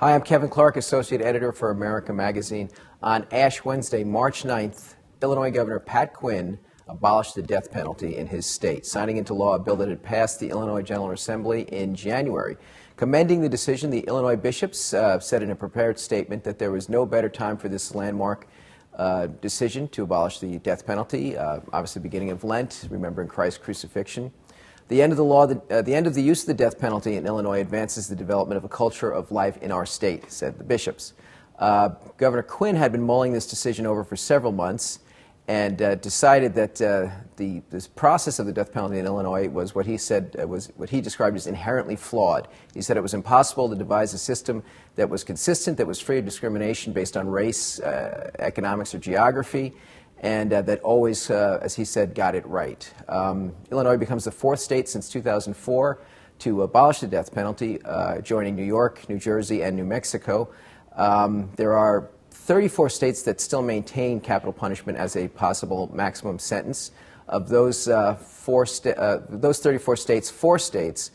Hi, I'm Kevin Clarke, Associate Editor for America Magazine. On Ash Wednesday, March 9th, Illinois Governor Pat Quinn abolished the death penalty in his state, signing into law a bill that had passed the Illinois General Assembly in January. Commending the decision, the Illinois bishops said in a prepared statement that there was no better time for this landmark decision to abolish the death penalty, obviously beginning of Lent, remembering Christ's crucifixion. The end of the use of the death penalty in Illinois advances the development of a culture of life in our state, said the bishops. Governor Quinn had been mulling this decision over for several months and decided that this process of the death penalty in Illinois was what he said was what he described as inherently flawed. He said it was impossible to devise a system that was consistent, that was free of discrimination based on race, economics, or geography, and that always, as he said, got it right. Illinois becomes the fourth state since 2004 to abolish the death penalty, joining New York, New Jersey, and New Mexico. There are 34 states that still maintain capital punishment as a possible maximum sentence. Of those 34 states, 4 states,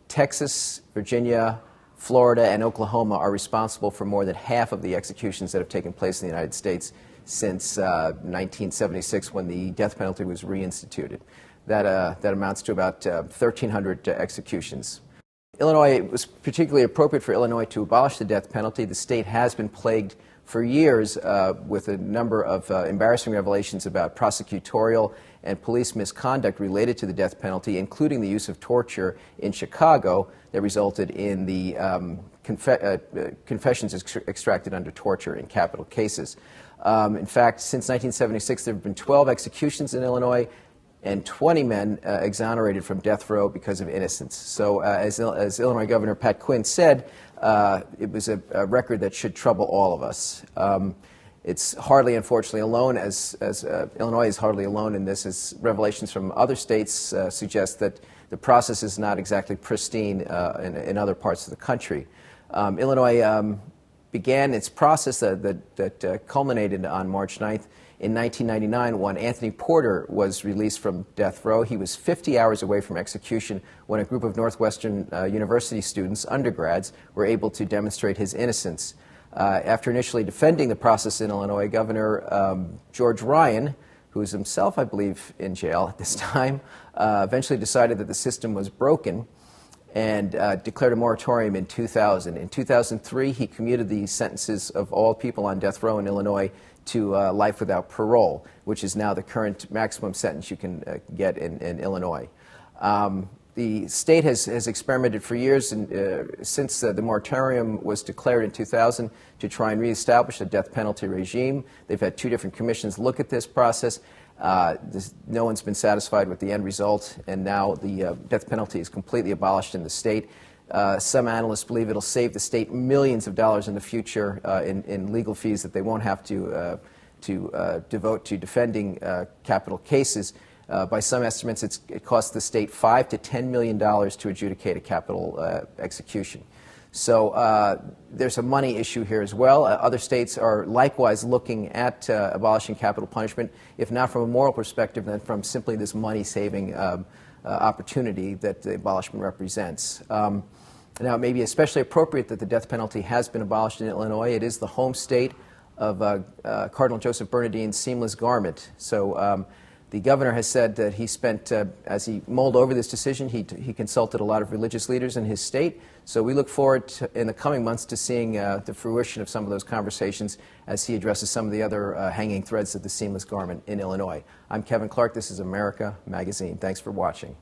Texas, Virginia, Florida, and Oklahoma, are responsible for more than half of the executions that have taken place in the United States since 1976, when the death penalty was reinstituted. That amounts to about 1,300 executions. Illinois, it was particularly appropriate for Illinois to abolish the death penalty. The state has been plagued for years with a number of embarrassing revelations about prosecutorial and police misconduct related to the death penalty, including the use of torture in Chicago that resulted in the confessions extracted under torture in capital cases. In fact, since 1976, there have been 12 executions in Illinois and 20 men exonerated from death row because of innocence. So as Illinois Governor Pat Quinn said, it was a record that should trouble all of us. It's hardly, unfortunately, alone, as Illinois is hardly alone in this, as revelations from other states suggest that the process is not exactly pristine in other parts of the country. Illinois began its process that culminated on March 9th in 1999, when Anthony Porter was released from death row. He was 50 hours away from execution when a group of Northwestern University students, undergrads, were able to demonstrate his innocence. After initially defending the process in Illinois, Governor George Ryan, who is himself, I believe, in jail at this time, eventually decided that the system was broken and declared a moratorium in 2000. In 2003, he commuted the sentences of all people on death row in Illinois to life without parole, which is now the current maximum sentence you can get in Illinois. The state has experimented for years since the moratorium was declared in 2000 to try and reestablish a death penalty regime. They've had 2 different commissions look at this process. No one's been satisfied with the end result, and now the death penalty is completely abolished in the state. Some analysts believe it'll save the state millions of dollars in the future in legal fees that they won't have to devote to defending capital cases. By some estimates, it costs the state $5 to $10 million to adjudicate a capital execution. So there's a money issue here as well. Other states are likewise looking at abolishing capital punishment, if not from a moral perspective, then from simply this money-saving opportunity that the abolishment represents. Now, it may be especially appropriate that the death penalty has been abolished in Illinois. It is the home state of Cardinal Joseph Bernardine's seamless garment. So the governor has said that he spent, as he mulled over this decision, he consulted a lot of religious leaders in his state. So we look forward to, in the coming months, to seeing the fruition of some of those conversations as he addresses some of the other hanging threads of the seamless garment in Illinois. I'm Kevin Clarke. This is America Magazine. Thanks for watching.